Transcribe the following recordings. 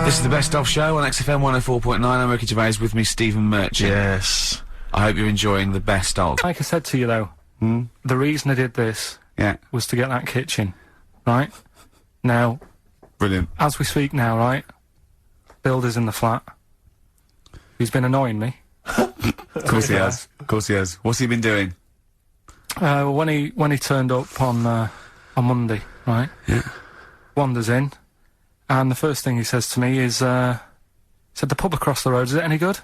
This is the Best Of Show on XFM 104.9. I'm Ricky Gervais, with me Stephen Merchant. Yes. I hope you're enjoying the Best Of. Like I said to you though, the reason I did this was to get that kitchen, right? Now, Brilliant. as we speak now, right, Builder's in the flat. He's been annoying me. Of course he has. Of course he has. What's he been doing? When he turned up on Monday, right? Yeah. Wanders in, and the first thing he says to me is, said, the pub across the road, is it any good?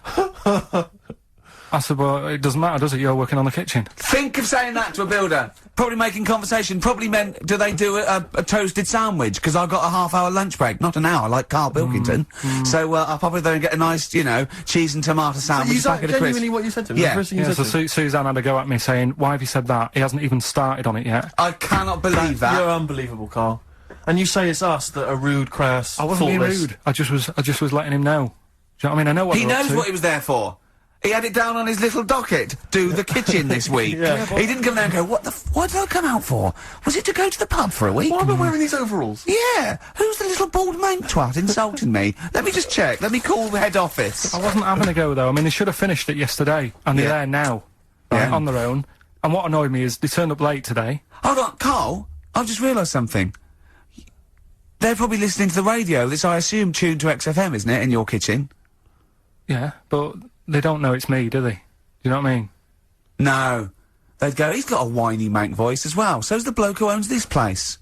I said, well, it doesn't matter, does it? You're working on the kitchen. Think of saying that to a builder. Probably making conversation. Probably meant, do they do a toasted sandwich? Because I've got a half-hour lunch break. Not an hour, like Karl Pilkington. So, I'll probably go and get a nice, you know, cheese and tomato sandwich. Is that genuinely what you said to him? Yeah. The first thing Yeah, you so said to him? Suzanne had to go at me saying, why have you said that? He hasn't even started on it yet. I cannot believe that. You're unbelievable, Karl. And you say it's us that are rude, crass, I wasn't being thoughtless. rude. I just was letting him know. Do you know what I mean? I know what He they're up knows to. what he was there for. He had it down on his little docket. Do the kitchen this week. Yeah. He didn't come down and go, what did I come out for? Was it to go to the pub for a week? Why am I wearing these overalls? Yeah. Who's the little bald mank twat insulting me? Let me just check. Let me call the head office. I wasn't having a go though. I mean, they should have finished it yesterday, and they're there now, right, Yeah. on their own. And what annoyed me is they turned up late today. Hold on, Karl. I've just realised something. They're probably listening to the radio. This, I assume, tuned to XFM, isn't it, in your kitchen? Yeah, but they don't know it's me, do they? Do you know what I mean? No. They'd go, he's got a whiny mank voice as well. So's the bloke who owns this place.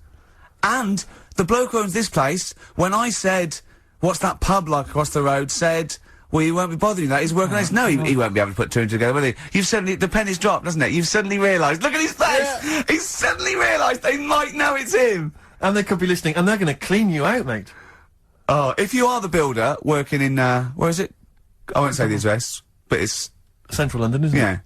And the bloke who owns this place, when I said, what's that pub like across the road, said, well, you won't be bothering that, he's working on this. No, he won't be able to put two and two together, will he? You've suddenly, the penny's dropped, doesn't it? You've suddenly realised, look at his face! Yeah. He's suddenly realised they might know it's him! And they could be listening, and they're going to clean you out, mate. Oh, if you are the builder working in, where is it? I won't say the address, but it's, Central London, isn't it? yeah.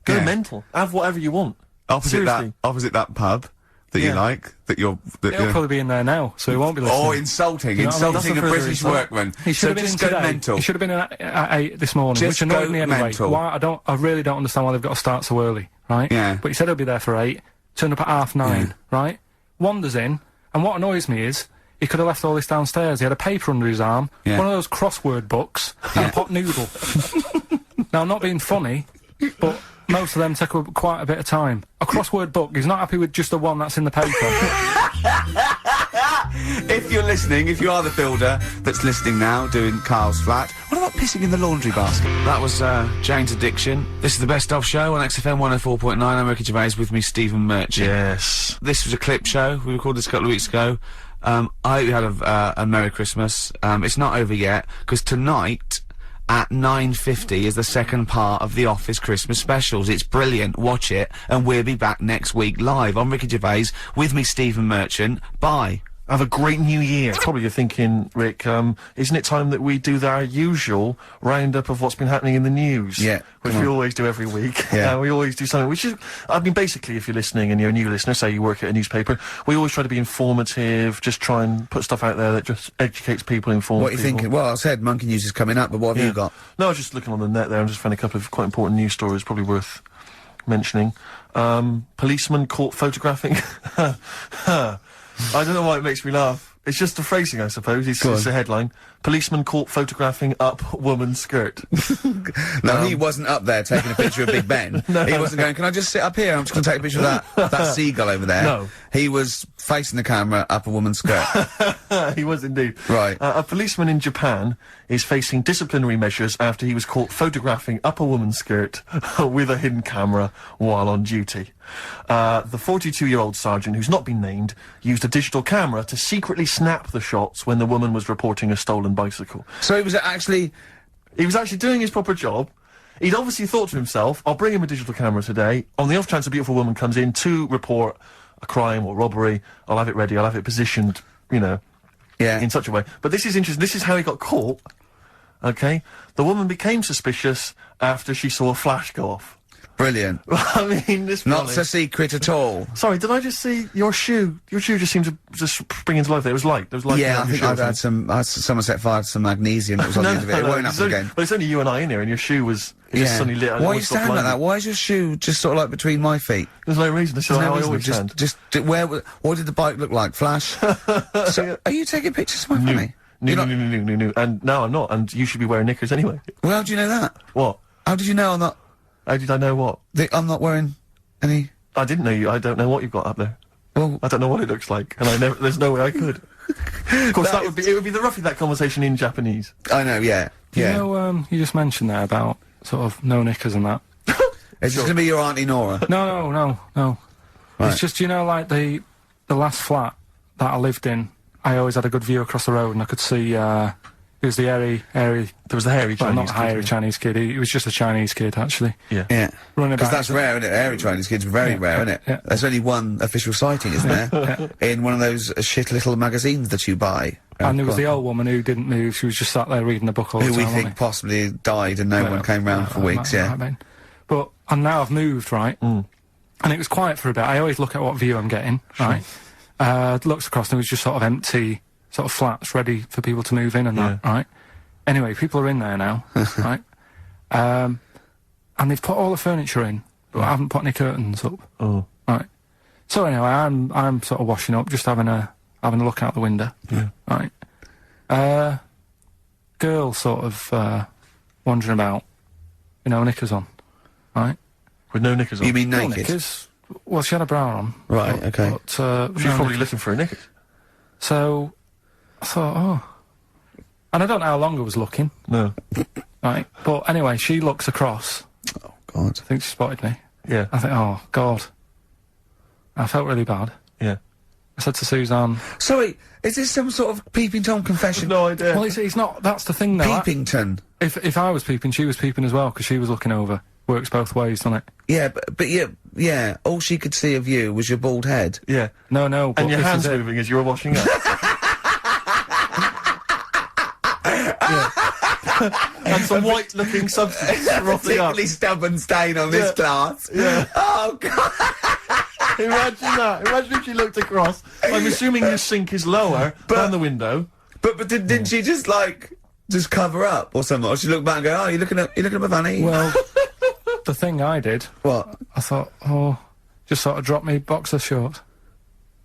Go Yeah. mental. Have whatever you want. Opposite Seriously. that pub that you Yeah. like, that you're, that He'll probably be in there now, so he won't be listening. oh, insulting, You know what I mean? insulting That's a a further British insult. workman. He should So have been in just go today. mental. He should have been in at 8 this morning, Just which annoyed go me anyway. mental. Why? I really don't understand why they've got to start so early, right? Yeah. But he said he'll be there for 8, turned up at 9:30, right? Wanders in, and what annoys me is, he could have left all this downstairs. He had a paper under his arm, Yeah. one of those crossword books, and a pot noodle. Now, I'm not being funny, but most of them take quite a bit of time. A crossword book, he's not happy with just the one that's in the paper. If you're listening, if you are the builder that's listening now, doing Karl's flat, what about pissing in the laundry basket? That was, Jane's Addiction. This is the Best Of Show on XFM 104.9. I'm Ricky Gervais, with me Stephen Merchant. Yes. This was a clip show. We recorded this a couple of weeks ago. I hope you had a Merry Christmas. It's not over yet, because tonight at 9:50 is the second part of the Office Christmas specials. It's brilliant. Watch it, and we'll be back next week live. I'm Ricky Gervais, with me Stephen Merchant. Bye. Have a great new year. Probably you're thinking, Rick, isn't it time that we do our usual roundup of what's been happening in the news? Yeah. Which we always do every week. Yeah. We always do something, which is, I mean, basically, if you're listening and you're a new listener, say you work at a newspaper, we always try to be informative, just try and put stuff out there that just educates people, informs What are you people. thinking? Well, I said Monkey News is coming up, but what have you got? No, I was just looking on the net there and just found a couple of quite important news stories, probably worth mentioning. Policeman caught photographing. I don't know why it makes me laugh. It's just the phrasing, I suppose. It's a headline. Policeman caught photographing up woman's skirt. No, he wasn't up there taking a picture of Big Ben. He wasn't going, can I just sit up here? I'm just going to take a picture of that seagull over there. No. He was facing the camera up a woman's skirt. He was indeed. Right. A policeman in Japan is facing disciplinary measures after he was caught photographing up a woman's skirt with a hidden camera while on duty. The 42-year-old sergeant, who's not been named, used a digital camera to secretly snap the shots when the woman was reporting a stolen bicycle. So he was actually... He was actually doing his proper job. He'd obviously thought to himself, I'll bring him a digital camera today. On the off chance a beautiful woman comes in to report a crime or robbery, I'll have it ready, I'll have it positioned, you know, in such a way. But this is interesting. This is how he got caught. Okay? The woman became suspicious after she saw a flash go off. Brilliant. I mean, this Not so secret at all. Sorry, did I just see your shoe? Your shoe just seemed to just spring into life there. It was light. There was light. Yeah, I on your think shoe, I'd had some... someone set fire to some magnesium that was on the end of it. It won't it's happen only, again. But it's only you and I in here, and your shoe was just suddenly lit. Why are you standing like that? Why is your shoe just sort of like between my feet? There's no reason. This is There's how no I reason. always stand. What did the bike look like? Flash? So, are you taking pictures of my funny? No. And now I'm not, and you should be wearing knickers anyway. Well, how do you know that? What? How did you know I'm not? How did I know what? I'm not wearing any. I didn't know you. I don't know what you've got up there. Well, I don't know what it looks like, and there's no way I could. Of course, it would be roughly that conversation in Japanese. I know, yeah. You know, you just mentioned there about sort of no knickers and that. It's just gonna be your Auntie Nora. No. Right. It's just, you know, like the last flat that I lived in, I always had a good view across the road and I could see, it was the airy... There was the hairy well, Chinese not kid, hairy yeah. Chinese kid, he was just a Chinese kid, actually. Yeah. Yeah. Running Because about... that's rare, isn't it? Hairy Chinese kids, very rare, isn't it? Yeah. There's only one official sighting, isn't there? In one of those shit little magazines that you buy. And there was the old woman who didn't move, she was just sat there reading a book all the Who time, we wasn't think possibly died and no one came round for weeks, yeah. But, and now I've moved, right? And it was quiet for a bit. I always look at what view I'm getting, right? Looks across and it was just sort of empty, sort of flats ready for people to move in and that, right? Anyway, people are in there now, right? And they've put all the furniture in, but I haven't put any curtains up. Oh. Right. So anyway, I'm sort of washing up, just having a look out the window. Yeah. Right. Girl sort of wandering about, you know, knickers on. Right. With no knickers on? You mean No naked? knickers. Well, she had a bra on. Right, okay. But, She was no probably knickers. looking for a knickers. So, I thought, oh. And I don't know how long I was looking. No. Right. But anyway, she looks across. Oh, God. I think she spotted me. Yeah. I think, oh, God. I felt really bad. Yeah. I said to Suzanne, Sorry, is this some sort of Peeping Tom confession? No idea. well, it's not, that's the thing though. Peepington. If I was peeping, she was peeping as well, because she was looking over. Works both ways, doesn't it? Yeah, but yeah, all she could see of you was your bald head. Yeah. No, but And your this hands is it. moving as you were washing up. And some white-looking substance frothing up. Particularly stubborn stain on this glass. Yeah. Oh, God. Imagine that. Imagine if she looked across. I'm assuming your sink is lower than the window. But didn't she just, like, just cover up or something? Or she looked back and go, oh, you looking at my fanny? Well, the thing I did, What? I thought, oh, just sort of drop me boxer short.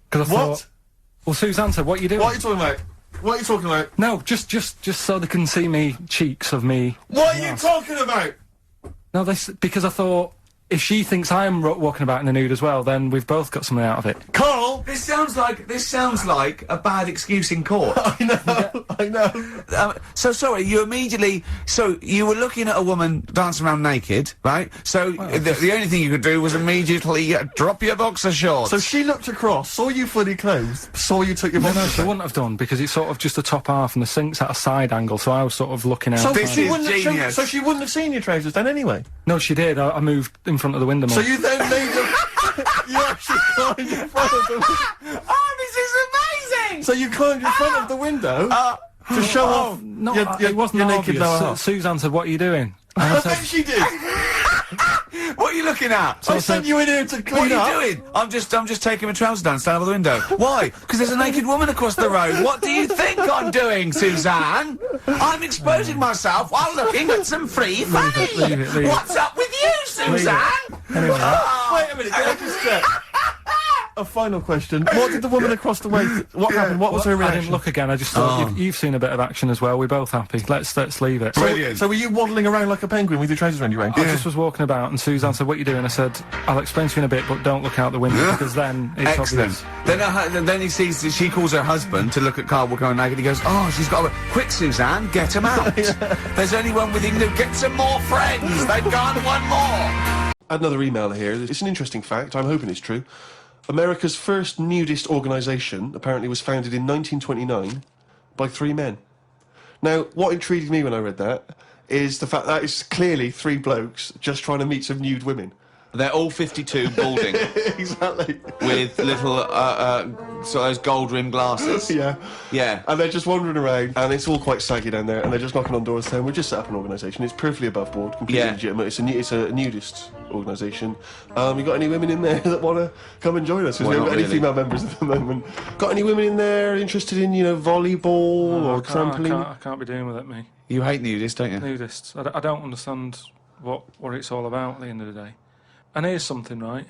Because I What? thought, well, Suzanne said, what are you doing? What are you talking about? What are you talking about? No, just so they can see me cheeks of me. What are you talking about? No, because I thought, if she thinks I'm walking about in the nude as well, then we've both got something out of it. Carl! This sounds like a bad excuse in court. I know. So sorry, you were looking at a woman dancing around naked, right? So the only thing you could do was immediately drop your boxer shorts. So she looked across, saw you fully clothed, saw you took your No, boxers she off. wouldn't have done, because it's sort of just the top half and the sink's at a side angle, so I was sort of looking out. So This she is wouldn't have genius. so she wouldn't have seen your trousers then anyway. No, she did. I moved in front of the window more. So you then made them. You actually climbed in front of the window. Oh, this is amazing! So you climbed in front of the window to show off No, your it wasn't naked obvious. lower half. Suzanne said, what are you doing? And I I bet said, she did. What are you looking at? I sent you in here to What clean are up. you doing? I'm just taking my trousers down, standing by the window. Why? Because there's a naked woman across the road. What do you think I'm doing, Suzanne? I'm exposing myself while looking at some free fanny. leave it. What's up with you, Suzanne? Anyway, Wait a minute, can I just check? A final question. What did the woman across the way... What happened? What was her I reaction? didn't look again. I just thought, you've seen a bit of action as well. We're both happy. Let's leave it. Brilliant. So were you waddling around like a penguin with your trousers around your ankles? I just was walking about, and Suzanne said, what are you doing? I said, I'll explain to you in a bit, but don't look out the window, because then it's Excellent. obvious. Then he sees, she calls her husband to look at Carl walking around naked. He goes, oh, she's got a... Quick, Suzanne, get him out. There's only one with him to get some more friends. They've gone one more. Another email here. It's an interesting fact. I'm hoping it's true. America's first nudist organisation apparently was founded in 1929 by 3 men. Now, what intrigued me when I read that is the fact that it's clearly 3 blokes just trying to meet some nude women. They're all 52 balding Exactly. with little, sort of those gold-rimmed glasses. Yeah. Yeah. And they're just wandering around, and it's all quite saggy down there, and they're just knocking on doors saying, we've just set up an organisation, it's perfectly above board, completely Yeah. legitimate, it's a nudist organisation. You got any women in there that want to come and join us? Because we Well, haven't got any not really. female members at the moment. Got any women in there interested in, you know, volleyball or trampoline? I can't be doing with it, me. You hate nudists, don't you? Nudists. I don't understand what it's all about at the end of the day. And here's something, right?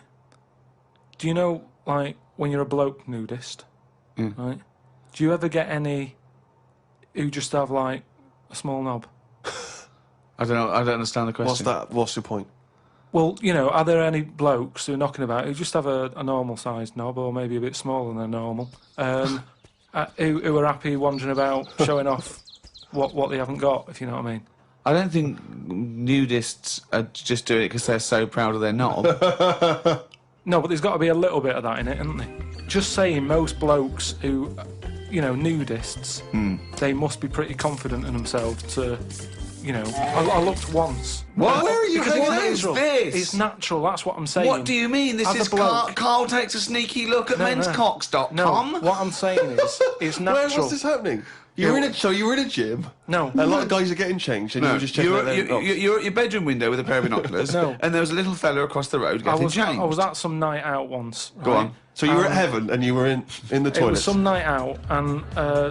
Do you know, like, when you're a bloke nudist, right? Do you ever get any who just have, like, a small knob? I don't know. I don't understand the question. What's that? What's your point? Well, you know, are there any blokes who are knocking about who just have a normal-sized knob, or maybe a bit smaller than normal, who are happy wandering about showing off what they haven't got, if you know what I mean? I don't think nudists are just doing it because they're so proud of their knob. No, but there's got to be a little bit of that in it, isn't there? Just saying, most blokes who, you know, nudists, they must be pretty confident in themselves to, you know... I looked once. What? Where are you Because hanging it's out? natural. this? It's natural, that's what I'm saying. What do you mean? This As a is bloke- Carl takes a sneaky look at No, menscocks.com. No, what I'm saying is, it's Where natural. was this happening? You were in a gym. No. A lot of guys are getting changed, and you were just checking out their knobs. you're at your bedroom window with a pair of binoculars, No. and there was a little fella across the road I getting was changed. at some night out once. Go right? on. So you were at heaven, and you were in the It was toilet. some night out, and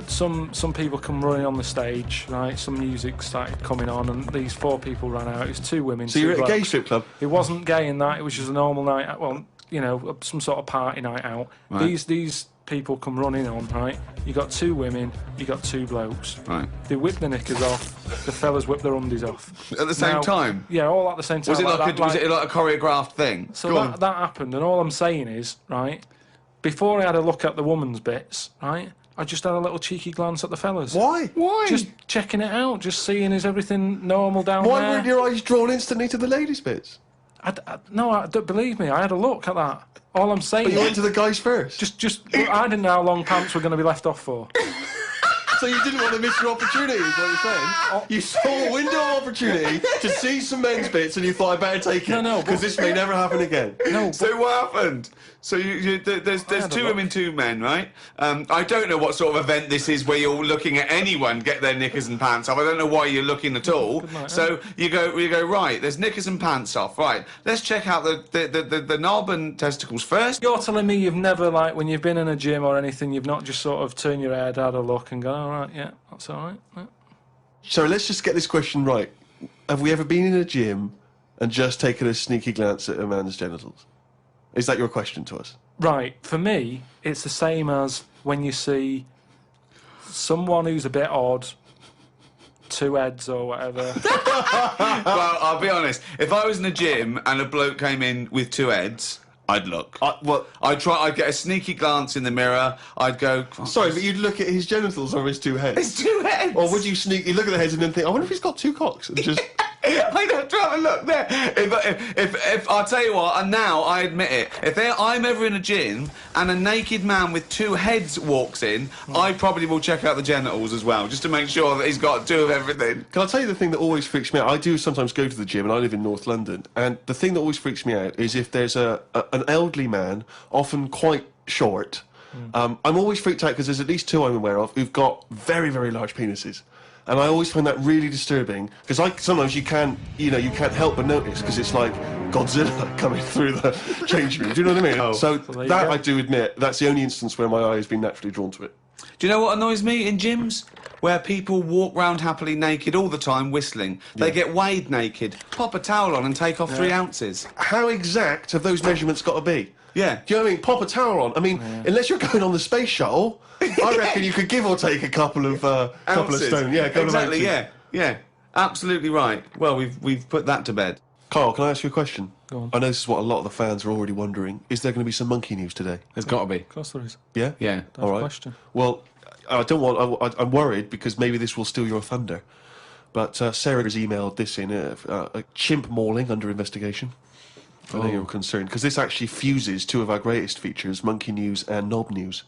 some people come running on the stage, right? Some music started coming on, and these 4 people ran out. It was 2 women. So you were 2 at a gay blokes. strip club. It wasn't gay in that. It was just a normal night out. Well, you know, some sort of party night out. Right. These people come running on, right? You got 2 women, you got 2 blokes. Right. They whip their knickers off. The fellas whip their undies off. At the same Now- time? Yeah, all at the same time. Was it like, that, was it like a choreographed thing? So that happened, and all I'm saying is, right, before I had a look at the woman's bits, right, I just had a little cheeky glance at the fellas. Why? Why? Just checking it out, just seeing is everything normal down Why there. weren't your eyes drawn instantly to the ladies' bits? No, don't believe me. I had a look at that. All I'm saying But you went is, to the guys first. I didn't know how long pants were going to be left off for. So you didn't want to miss your opportunity, is what you're saying? You saw a window of opportunity to see some men's bits, and you thought, I better take it. No, because this may never happen again. No, So what happened? So there's had a 2 look. women, 2 men, right? I don't know what sort of event this is where you're looking at anyone get their knickers and pants off. I don't know why you're looking at all. night, So you go right. There's knickers and pants off. Right. Let's check out the knob and testicles first. you're telling me you've never, like, when you've been in a gym or anything, you've not just sort of turned your head, had a look, and gone, all right, yeah, that's all right. Yeah. So let's just get this question right. Have we ever been in a gym and just taken a sneaky glance at a man's genitals? Is that your question to us? Right, for me, it's the same as when you see someone who's a bit odd, 2 heads or whatever. Well, I'll be honest. If I was in a gym and a bloke came in with 2 heads, I'd look. I'd get a sneaky glance in the mirror. I'd go. Sorry, but you'd look at his genitals or his 2 heads? It's 2 heads. Or would you sneaky look at the heads and then think, I wonder if he's got 2 cocks? And just... I'd have to have a look there. If I'll tell you what, and now I admit it, if I'm ever in a gym and a naked man with 2 heads walks in, I probably will check out the genitals as well, just to make sure that he's got 2 of everything. Can I tell you the thing that always freaks me out? I do sometimes go to the gym, and I live in North London, and the thing that always freaks me out is if there's an elderly man, often quite short. I'm always freaked out because there's at least 2 I'm aware of who've got very, very large penises. And I always find that really disturbing because sometimes you can't help but notice because it's like Godzilla coming through the change room. Do you know what I mean? So there you that go. I do admit that's the only instance where my eye has been naturally drawn to it. Do you know what annoys me in gyms? Where people walk round happily naked all the time whistling. They get weighed naked, pop a towel on and take off 3 ounces. How exact have those measurements got to be? Yeah. Do you know what I mean? Pop a towel on. I mean, unless you're going on the space shuttle, I reckon you could give or take a couple of stone. Yeah, a couple exactly. of ounces. Yeah. Absolutely right. Well, we've put that to bed. Carl, can I ask you a question? Go on. I know this is what a lot of the fans are already wondering. Is there going to be some monkey news today? There's got to be. Of course there is. Yeah? Yeah. All right. Question. Well, I'm worried because maybe this will steal your thunder. But Sarah has emailed this in, a chimp mauling under investigation. I know you're concerned because this actually fuses 2 of our greatest features, Monkey News and Knob News,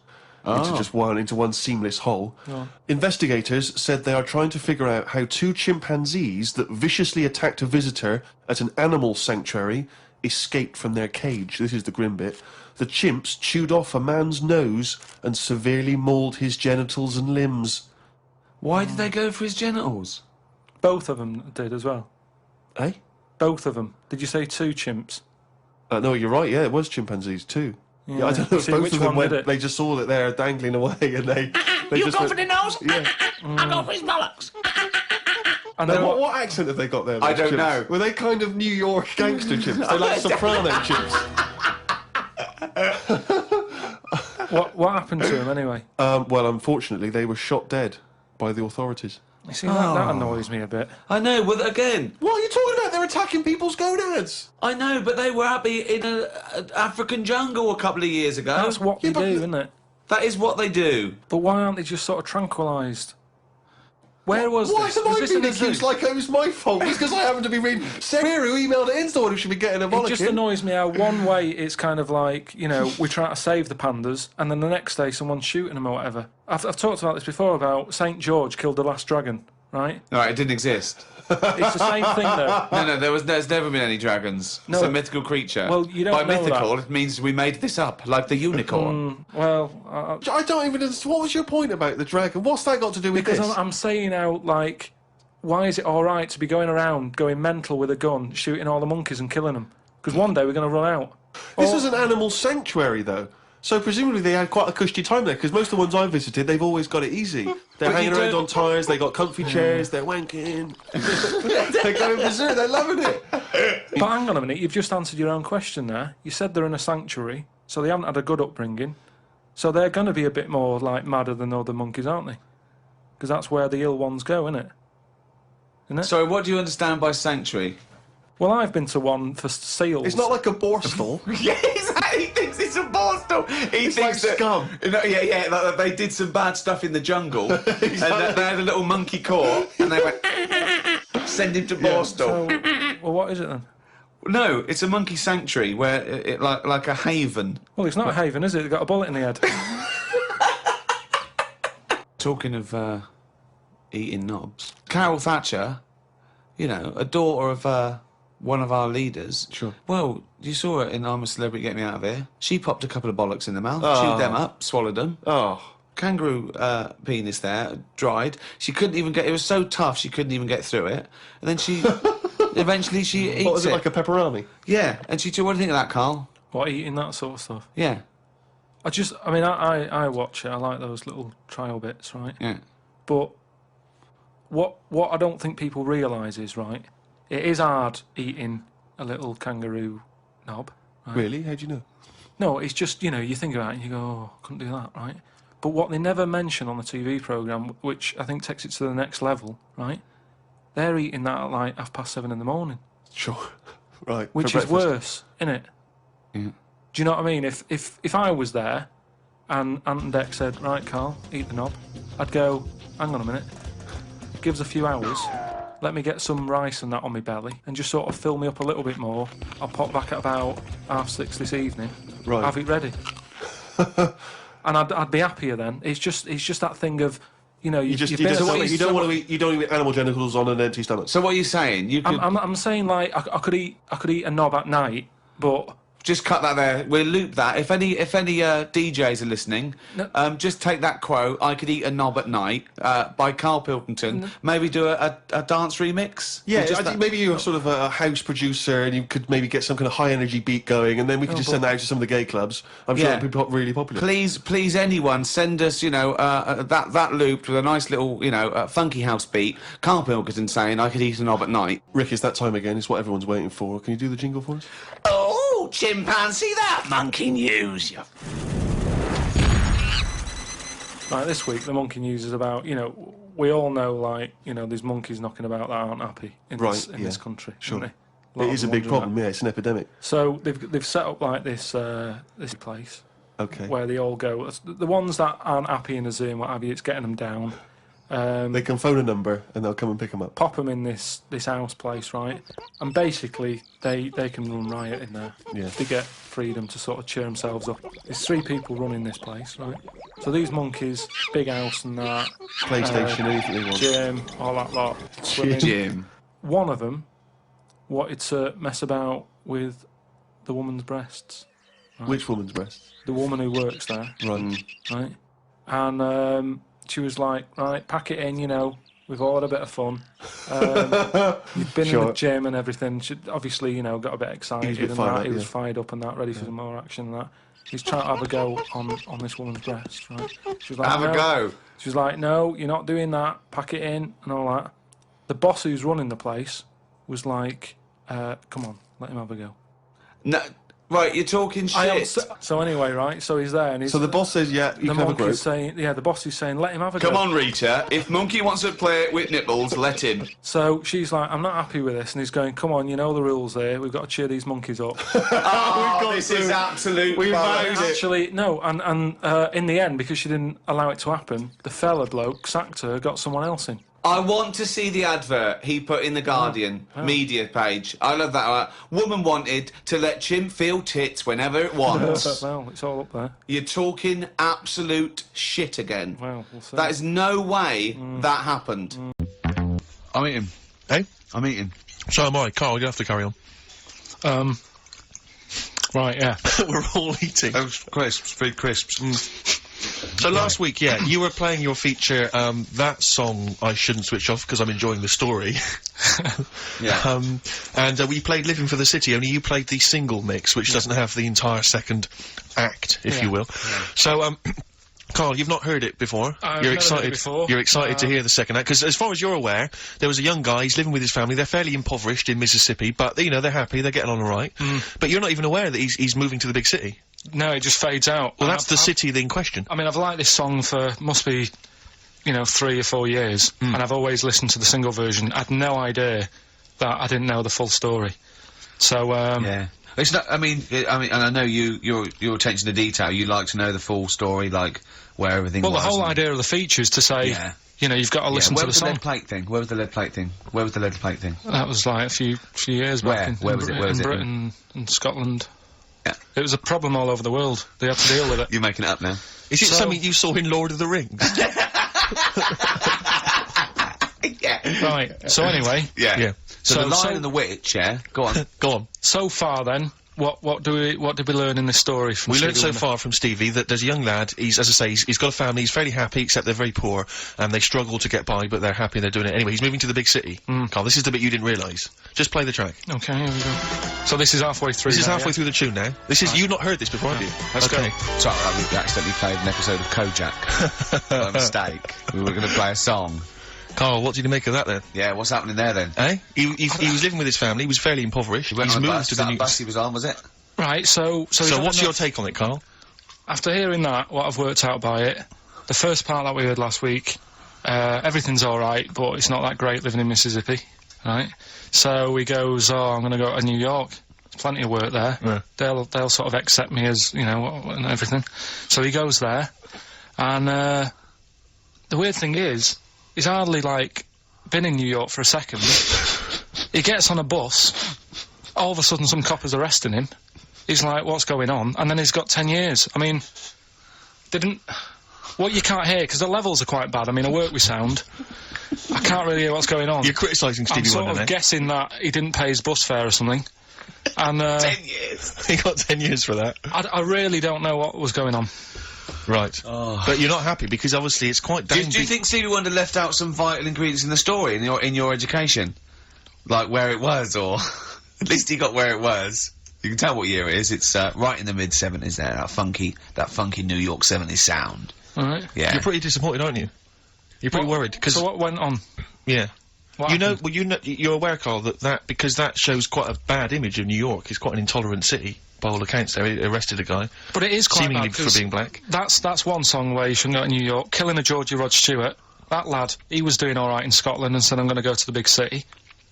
into one seamless whole. Oh. Investigators said they are trying to figure out how 2 chimpanzees that viciously attacked a visitor at an animal sanctuary escaped from their cage. This is the grim bit. The chimps chewed off a man's nose and severely mauled his genitals and limbs. Why did they go for his genitals? Both of them did as well. Eh? Both of them. Did you say 2 chimps? No, you're right. Yeah, it was chimpanzees too. Yeah, I don't know if See, both which of them one went. did it? They just saw that they're dangling away, and they You just go went, for the nose, Yeah. I go for his bollocks. And Now, then what accent have they got there? I those don't chimps? know. Were they kind of New York gangster chimps? They're like soprano chimps. what happened to him anyway? Well, unfortunately, they were shot dead. by the authorities. You see, that annoys me a bit. I know, but again... What are you talking about? They're attacking people's gonads! I know, but they were happy in an African jungle a couple of years ago. That's what they do, isn't it? That is what they do. But why aren't they just sort of tranquilised? Where was Why this? have Was I this been in a zoo? accused like it was my fault? It's because I happen to be reading... Sarah, who emailed it in, someone who should be getting a It just bollocking. annoys me how one way it's kind of like, you know, we try to save the pandas, and then the next day someone's shooting them or whatever. I've talked about this before, about St George killed the last dragon, right? Right, it didn't exist. It's the same thing, though. No, there's never been any dragons. No. It's a mythical creature. Well, you don't By know mythical, that. it means we made this up, like the unicorn. Well, I don't even understand. What was your point about the dragon? What's that got to do with because this? I'm saying out, like, why is it all right to be going around, going mental with a gun, shooting all the monkeys and killing them? Because one day we're going to run out. This was an animal sanctuary, though. So presumably they had quite a cushy time there, because most of the ones I've visited, they've always got it easy. They're But hanging you around don't- on tyres, they got comfy chairs, they're wanking. They're going berserk, they're loving it. But hang on a minute, you've just answered your own question there. You said they're in a sanctuary, so they haven't had a good upbringing. So they're going to be a bit more, like, madder than other monkeys, aren't they? Because that's where the ill ones go, isn't it? Sorry, what do you understand by sanctuary? Well, I've been to one for seals. It's not like a borstal. Yeah, exactly. He thinks it's a borstal. He It's thinks like that, scum. You know, yeah, like they did some bad stuff in the jungle, and they had a little monkey court, and they went send him to Borstal. So, well, what is it then? No, it's a monkey sanctuary where it like a haven. Well, it's not a haven, is it? They've got a bullet in the head. Talking of eating knobs, Carol Thatcher, you know, a daughter of one of our leaders. Sure. Well, you saw it in I'm a Celebrity, Get Me Out of Here. She popped a couple of bollocks in the mouth, Oh. chewed them up, swallowed them. Oh. Kangaroo penis there, dried. She couldn't even get. It was so tough she couldn't even get through it. And then she, eventually she eats What was it, like a pepperoni? Yeah, and she said, "What do you think of that, Carl?" What, eating that sort of stuff? Yeah, I watch it. I like those little trial bits, right? yeah. But what I don't think people realise is, right, it is hard eating a little kangaroo knob. Right? Really? How'd you know? No, it's just, you know, you think about it and you go, oh, couldn't do that, right? But what they never mention on the TV programme, which I think takes it to the next level, right, they're eating that at like 7:30 in the morning, Sure. Right. which for is breakfast. worse, innit? Yeah. Do you know what I mean? If I was there and Ant and Dec said, right, Carl, eat the knob, I'd go, hang on a minute, give us a few hours, let me get some rice and that on my belly, and just sort of fill me up a little bit more. I'll pop back at about 6:30 this evening, Right. have it ready. And I'd be happier then. It's just that thing of, you know, You you've been at something- you don't want to eat. You don't eat animal genitals on an empty stomach. So what are you saying? You could I'm saying, like, I could eat a knob at night, but just cut that there. We'll loop that. If any DJs are listening, No. just take that quote. I could eat a knob at night by Karl Pilkington. Maybe do a dance remix. Yeah, Or just I think that- maybe you're sort of a house producer and you could maybe get some kind of high energy beat going, and then we could just send that out to some of the gay clubs. I'm sure Yeah. it'd be really popular. Please, anyone, send us, you know, that looped with a nice little, you know, funky house beat. Karl Pilkington saying, I could eat a knob at night. Rick, it's that time again. It's what everyone's waiting for. Can you do the jingle for us? Oh, chimpanzee, that monkey news. You like this week, the monkey news is about, you know, we all know, like, you know, there's monkeys knocking about that aren't happy in this Right, yeah. this country. Sure. Aren't they? lot It of is a them big wondering problem. that. Yeah, it's an epidemic. So they've set up like this this place Okay. where they all go. The ones that aren't happy in the zoo and what have you, it's getting them down. They can phone a number and they'll come and pick them up. Pop them in this house place, right? And basically, they can run riot in there. Yeah. They get freedom to sort of cheer themselves up. There's 3 people running this place, right? So these monkeys, big house and that, PlayStation, anything they want. gym, all that lot. swimming. Jim. One of them wanted to mess about with the woman's breasts. Which woman's breast? The woman who works there, Right. right? And she was like, right, pack it in, you know, we've all had a bit of fun. You've been in Sure. the gym and everything. She obviously, you know, got a bit excited He was a bit and fired that. up, He was yeah. fired up and that, ready for some more action and that. He's trying to have a go on this woman's breast, right? She was like, Have a "No." go. She was like, no, you're not doing that. Pack it in and all that. The boss who's running the place was like, come on, let him have a go. No, Right, you're talking shit. So anyway, right, so he's there and he's... So the boss says, yeah, you the can have a group. monkey's saying... Yeah, the boss is saying, let him have a go. Come on, Rita. If Monkey wants to play with nipples, let him. So she's like, I'm not happy with this, and he's going, come on, you know the rules here, we've got to cheer these monkeys up. Oh, this is absolute bollocks. Actually, no, and in the end, because she didn't allow it to happen, the fella bloke sacked her, got someone else in. I want to see the advert he put in the Guardian media page. I love that. Woman wanted to let chimp feel tits whenever it wants. Well, it's all up there. You're talking absolute shit again. Well, we'll see. That is no way that happened. I'm eating. Hey? I'm eating. So am I. Carl, you have to carry on. Right, yeah. We're all eating. Those crisps, food crisps. So last week, yeah, you were playing your feature, that song I shouldn't switch off because I'm enjoying the story. Yeah. And we played Living for the City, only you played the single mix, which doesn't have the entire second act, if you will. Yeah. So, Carl, you've not heard it before. I've never heard it before. You're excited to hear the second act, because as far as you're aware, there was a young guy, he's living with his family, they're fairly impoverished in Mississippi, but, you know, they're happy, they're getting on all right. But you're not even aware that he's moving to the big city. No, it just fades out. Well, that's the city in question. I mean, I've liked this song for, must be, you know, 3 or 4 years, and I've always listened to the single version. I had no idea that I didn't know the full story. So, yeah. It's not, I mean, and I know your attention to detail, you like to know the full story, like, where everything was. Well, the whole idea of the feature is to say, you know, you've got to listen to the song. Where was the lead plate thing? Where was the lead plate thing? Where was the lead plate thing? That was like a few years back. Where was it? Where was in it? Britain and Scotland. Yeah. It was a problem all over the world. They had to deal with it. You're making it up now. Is it something you saw in Lord of the Rings? Yeah. Right. So anyway. Yeah. So the Lion and the Witch, yeah? Go on. Go on. So far then, what did we learn in this story from We Stevie learned so Wonder? far from Stevie that there's a young lad, he's, as I say, he's got a family, he's fairly happy, except they're very poor, and they struggle to get by, but they're happy, they're doing it anyway. He's moving to the big city. Carl, this is the bit you didn't realise. Just play the track. Okay, here we go. So this is halfway through. This is now, halfway yeah? through the tune now. This is, you've not heard this before, have you? Let's go. Sorry, we accidentally played an episode of Kojak. By mistake. We were going to play a song. Carl, what did you make of that then? Yeah, what's happening there then? Eh? He was living with his family, he was fairly impoverished. He went He's on a moved bus. to Is the that new... a bus he was on, was it? Right, so what's your take on it, Carl? After hearing that, what I've worked out by it, the first part that we heard last week, everything's alright, but it's not that great living in Mississippi, right? So he goes, oh, I'm gonna go to New York. There's plenty of work there. Yeah. They'll sort of accept me as, you know, and everything. So he goes there, and, the weird thing is, he's hardly, like, been in New York for a second. He gets on a bus, all of a sudden some cop is arresting him. He's like, what's going on? And then he's got 10 years. I mean, what you can't hear, because the levels are quite bad. I mean, I work with sound. I can't really hear what's going on. You're criticising Stevie Wonder, I'm sort of guessing that he didn't pay his bus fare or something. And, 10 years! He got 10 years for that. I really don't know what was going on. Right. Oh. But you're not happy, because obviously it's quite Do you think Stevie Wonder left out some vital ingredients in the story, in your education? Like where it was, or... At least he got where it was. You can tell what year it is. It's right in the mid-70s there. That funky New York 70s sound. All right. Yeah. You're pretty disappointed, aren't you? You're pretty worried, because... So what went on? Yeah. What You know, happened? well, you're aware, Carl, because that shows quite a bad image of New York. It's quite an intolerant city, by all accounts. They arrested a guy, But it is quite seemingly bad, for 'cause being black. That's one song where you shouldn't go to New York. Killing a Georgie Rod Stewart. That lad, he was doing all right in Scotland and said, I'm going to go to the big city.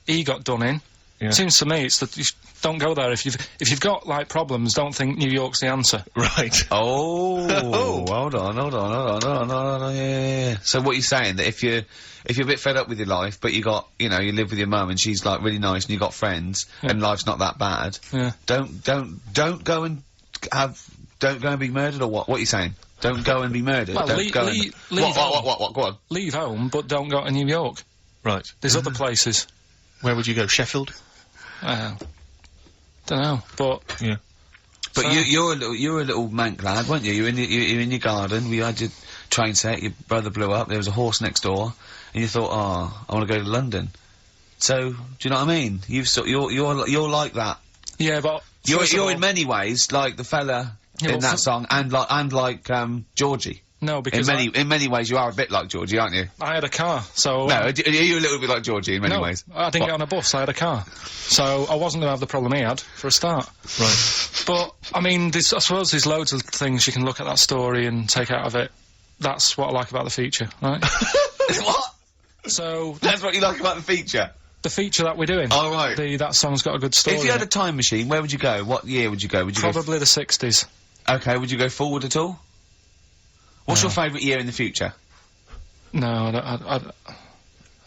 He got done in. Yeah. Seems to me it's that you don't go there if you've got like problems. Don't think New York's the answer. Right. Oh, hold on, yeah. So what you're saying, that if you're a bit fed up with your life, but you live with your mum and she's like really nice and you got friends and life's not that bad, don't go and be murdered, or what? What are you saying? Don't go and be murdered. Well, Don't go and... leave What? home. Go on. Leave home, but don't go to New York. Right. There's other places. Where would you go? Sheffield? Don't know, but Yeah. But So- you're a little mank lad, weren't you? You're in your garden. We had your train set. Your brother blew up. There was a horse next door, and you thought, oh, I want to go to London. So, do you know what I mean? You're like that. yeah, but You're first of all- in many ways like the fella Yeah, in well, that song, and like Georgie. No, because in many ways you are a bit like Georgie, aren't you? I had a car, so... No, are you a little bit like Georgie in many ways? I didn't get on a bus, I had a car. So I wasn't going to have the problem he had, for a start. Right. But, I mean, I suppose there's loads of things you can look at that story and take out of it. That's what I like about the feature, right? What? So... That's what you like about the feature? The feature that we're doing. Oh, right. That song's got a good story. If you had a time machine, where would you go? What year would you go? Would you Probably the 60s. Okay, would you go forward at all? What's your favourite year in the future? No, I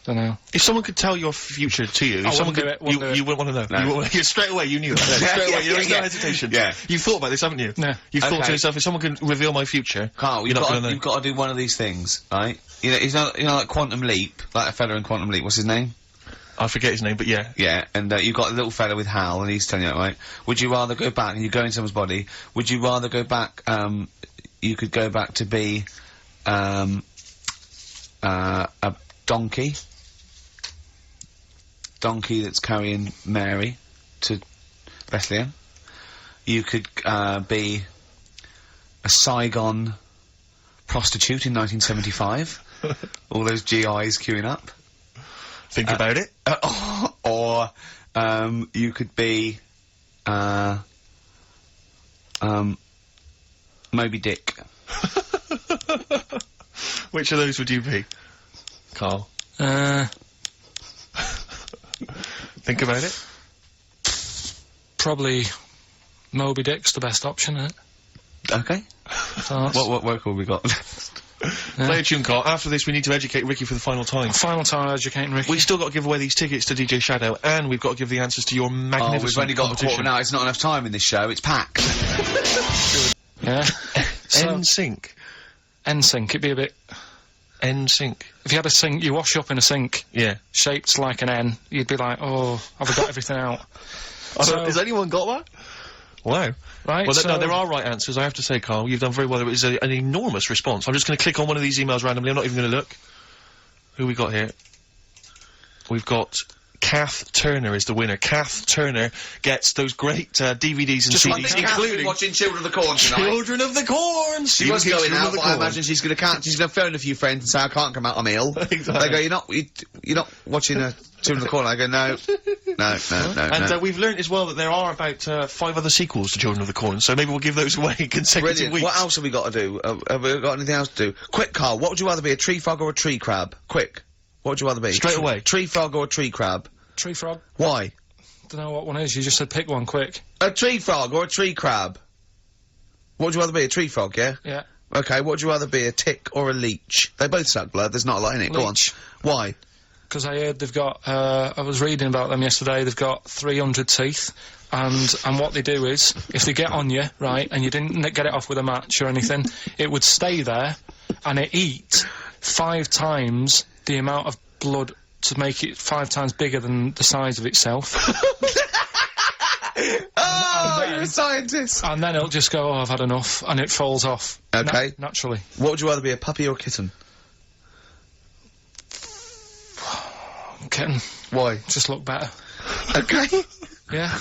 don't know. If someone could tell your future to you, if someone could, you wouldn't want to know. No. Straight away, you knew it. Straight away, there was no hesitation. Yeah. You've thought about this, haven't you? No. You've thought Okay. to yourself, if someone can reveal my future, Carl, you've got to do one of these things, right? You know, he's not, like Quantum Leap, like a fella in Quantum Leap. What's his name? I forget his name, but yeah. Yeah, and you've got a little fella with Hal, and he's telling you that, right? Would you rather go back, and you go in someone's body, would you rather go back, you could go back to be, a donkey that's carrying Mary to Bethlehem. You could, be a Saigon prostitute in 1975. All those GIs queuing up. Think about it. Or, you could be, Moby Dick. Which of those would you be, Carl? Think about it. Probably Moby Dick's the best option, isn't it? Okay. So What work have we got? Play a tune, Carl. After this, we need to educate Ricky for the final time. final time educating Ricky. We've still got to give away these tickets to DJ Shadow, and we've got to give the answers to your magnificent We've only got a quarter competition. now. It's not enough time in this show. It's packed. Yeah. So, NSYNC. NSYNC, it'd be a bit... NSYNC. If you had a sink, you wash up in a sink, Yeah. shaped like an N, you'd be like, oh, have I got everything out? So- Has anyone got that? Wow. Right, Well, so... no, there are right answers, I have to say, Carl. You've done very well. It was an enormous response. I'm just going to click on one of these emails randomly. I'm not even going to look. Who we got here? We've got... Kath Turner is the winner. Kath Turner gets those great DVDs and CDs, including watching Children of the Corn tonight. Children of the Corn. She was going out, but I imagine she's going to phone a few friends and say, I can't come out, I'm ill. Exactly. They go, you're not watching Children of the Corn. I go, no. And we've learnt as well that there are about 5 other sequels to Children of the Corn, so maybe we'll give those away consecutive Brilliant. weeks. What else have we got to do? Have we got anything else to do? Quick, Carl, what would you rather be, a tree frog or a tree crab? Quick. What would you rather be? Straight away. Tree frog or a tree crab? Tree frog? Why? Don't know what one is, you just said pick one quick. A tree frog or a tree crab? What would you rather be, a tree frog, yeah? Yeah. Okay, what would you rather be, a tick or a leech? They both suck blood, there's not a lot in it, go on. Leech. Why? Because I heard they've got, I was reading about them yesterday, they've got 300 teeth, and what they do is, if they get on you, right, and you didn't get it off with a match or anything, it would stay there, and it eat 5 times the amount of blood to make it 5 times bigger than the size of itself. Oh, you're a scientist! And then it'll just go, oh, I've had enough, and it falls off. Okay. Naturally. What would you rather be, a puppy or a kitten? Kitten. Why? Just look better. Okay. Yeah.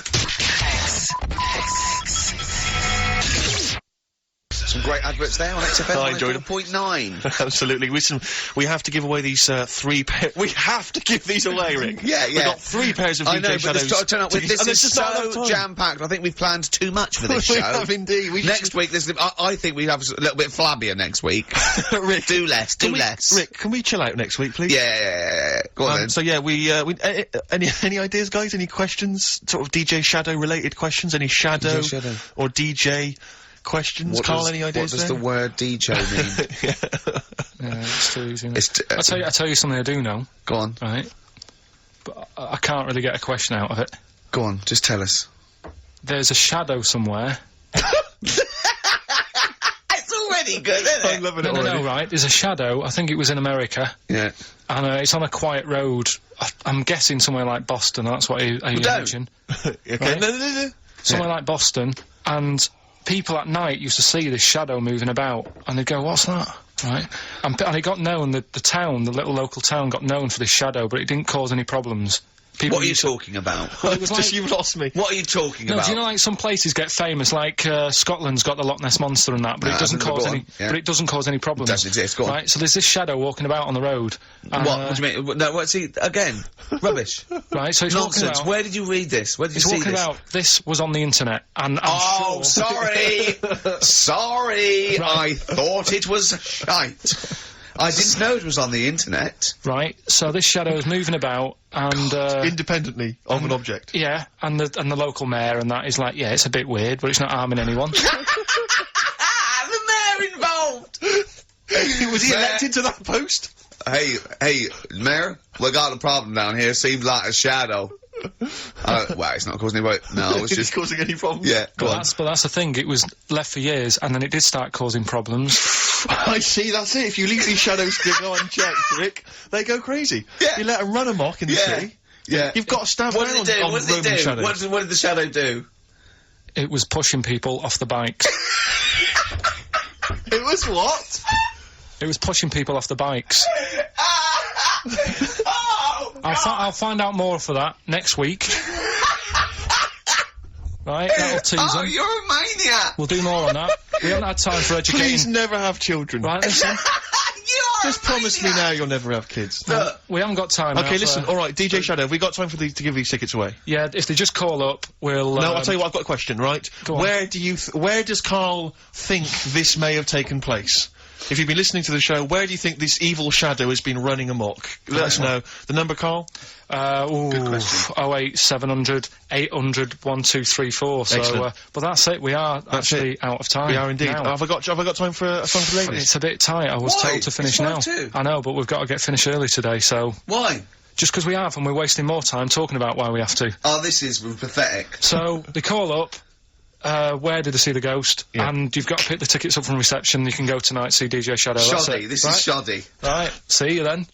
Some great adverts there on XFM. I enjoyed 104.9. Absolutely. We have to give away these 3 pairs. We have to give these away, Rick. Yeah, We've got 3 pairs of I DJ know, but Shadows. this turn up with tickets, this and is there's just not enough so time. jam-packed. I think we've planned too much for this We show. have indeed. We Next week, I think we have a little bit flabbier next week. Rick, Do less, do less. Rick, can we chill out next week, please? Yeah. Go on then. So yeah, any ideas, guys? Any questions? Sort of DJ Shadow related questions? Any Shadow, DJ Shadow. or DJ questions? Carl, any ideas? What does the word DJ mean? Yeah, it's too easy. It's I'll tell you something I do know, Go on. right? But I can't really get a question out of it. Go on, just tell us. There's a shadow somewhere. It's already good, isn't it? I'm loving it No, already. right? There's a shadow, I think it was in America, Yeah. and it's on a quiet road. I'm guessing somewhere like Boston, that's what I imagine. Okay. Right. No. Somewhere like Boston, and people at night used to see this shadow moving about, and they'd go, what's that? Right? And it got known, the town, the little local town got known for this shadow, but it didn't cause any problems. What are you talking about? Well, it was like, You've lost me. What are you talking no, about? do you know, like, some places get famous, like, Scotland's got the Loch Ness Monster and that, but it doesn't cause any, but it doesn't cause any problems. Doesn't exist, go on. Right, so there's this shadow walking about on the road. And, What do you mean? No, what, see, again, rubbish. Right, so it's walking Nonsense. about... Where did you read this? Where did you It's see walking this? about, this was on the internet, and I'm Oh, sure... sorry! Sorry! I thought it was shite. I didn't know it was on the internet. Right, so this shadow is moving about, and, Independently of an object. yeah, and the local mayor and that is like, yeah, it's a bit weird, but it's not harming anyone. The mayor involved! Was he elected to that post? Hey, mayor, we got a problem down here. Seems like a shadow. Well, it's not causing any... No, it's Is just... it causing any problems? Yeah, go on. But that's the thing, it was left for years, and then it did start causing problems. I see, that's it. If you leave these shadows to go unchecked, Rick, they go crazy. Yeah. You let them run amok in the Yeah. city. Yeah. You've got to stand What down did it do? on What did it Roman do? shadows. What did the shadow do? It was pushing people off the bikes. It was what? It was pushing people off the bikes. Oh, I'll find out more for that next week. Right, that'll tease oh, them. you're a maniac! We'll do more on that. We haven't had time for educating... Please never have children. Right, listen. You're Just promise me now you'll never have kids. Look, We haven't got time now Okay, listen, for- alright, DJ Shadow, have we got time for to give these tickets away? Yeah, if they just call up, we'll... No, I'll tell you what, I've got a question, right? Go on. Where does Carl think this may have taken place? If you've been listening to the show, where do you think this evil shadow has been running amok? Let us know. The number, Carl? Good question. 08700 800 1234. So, Excellent. but that's it. We are actually out of time. We are indeed. now. Have I got time for a song for ladies? It's a bit tight. I was Why? told to finish It's now. 5:02. I know, but we've got to get finished early today. So why? just because we have, and we're wasting more time talking about why we have to. Oh, this is pathetic. So they call up. Where did they see the ghost? Yeah. And you've got to pick the tickets up from reception. You can go tonight, see DJ Shadow. That's Shoddy. it. This Right? is shoddy. Right. See you then.